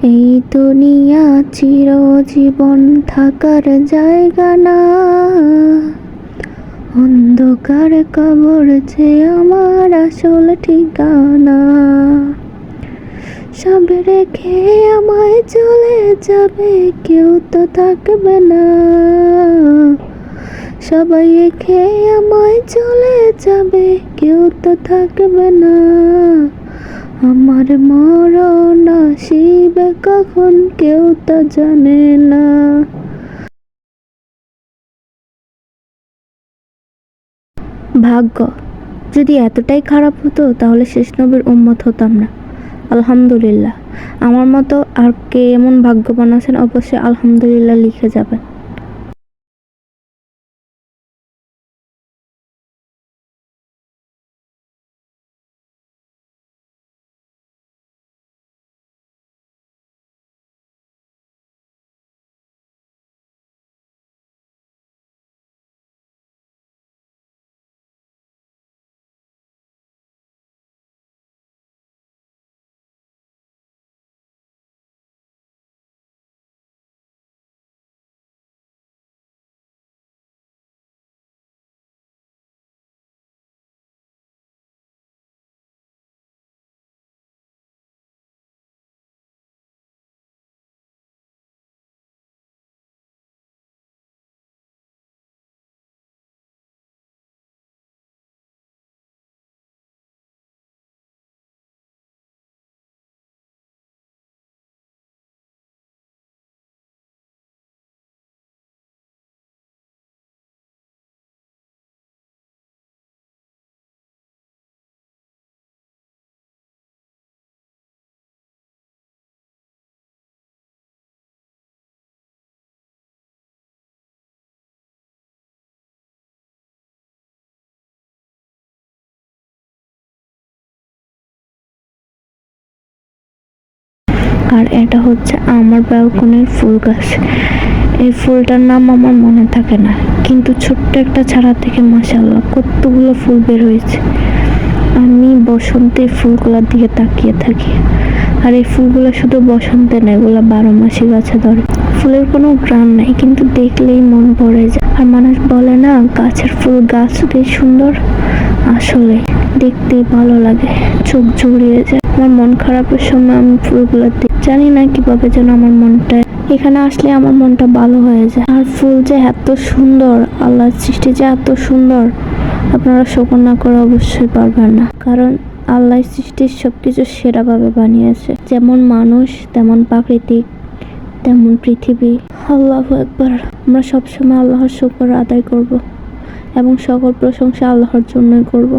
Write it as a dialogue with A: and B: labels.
A: এই দুনিয়া চিরজীবন থাকার জায়গা না, অন্ধকার কবর যে আমার আসল ঠিকানা। সব রেখে আমায় চলে যাবে, কেউ তো থাকবে না। সবাই রেখে আমায় চলে যাবে, কেউ তো থাকবে না। আমার মরণ আসিবে কখন, কেউ তো জানে না। ভাগ্য যদি এতটাই খারাপ হতো তাহলে শেষ নবীর উম্মত হতাম না। আলহামদুলিল্লাহ, আমার মতো আর কে এমন ভাগ্যবান আছেন অবশ্যই আলহামদুলিল্লাহ লিখে যাবেন। আর এটা হচ্ছে আমার ব্যালকনির ফুল গাছ। এই ফুলটার নাম আমার মনে থাকে না, কিন্তু ছোট্ট একটা চারা থেকে মাশাআল্লাহ কতগুলো ফুল বের হয়েছে। আমি বসন্তে ফুলগুলোর দিকে তাকিয়ে থাকি। আর এই ফুলগুলো শুধু বসন্তে না, এগুলো 12 মাসই গাছে ধরে। ফুলের কোনো ঘ্রাণ নাই, কিন্তু দেখলেই মন ভরে যায়। আর মানুষ বলে না, গাছের ফুল গাছটাই সুন্দর, আসলে দেখতেই ভালো লাগে, চোখ জুড়িয়ে যায়। আমার মন খারাপের সময় আমি ফুলগুলো দেখি, জানি না কিভাবে যেন আমার মনটা এখানে আসলে আমার মনটা ভালো হয়ে যায়। আর ফুল যে এত সুন্দর, আল্লাহর সৃষ্টি যে এত সুন্দর, আপনারা শোকর না করে অবশ্যই পারবেন না। কারণ আল্লাহর সৃষ্টির সবকিছু সেরাভাবে বানিয়েছে। যেমন মানুষ, তেমন প্রাকৃতিক, তেমন পৃথিবী। আল্লাহু আকবার। আমরা সবসময় আল্লাহর শোকর আদায় করব এবং সকল প্রশংসা আল্লাহর জন্যই করব।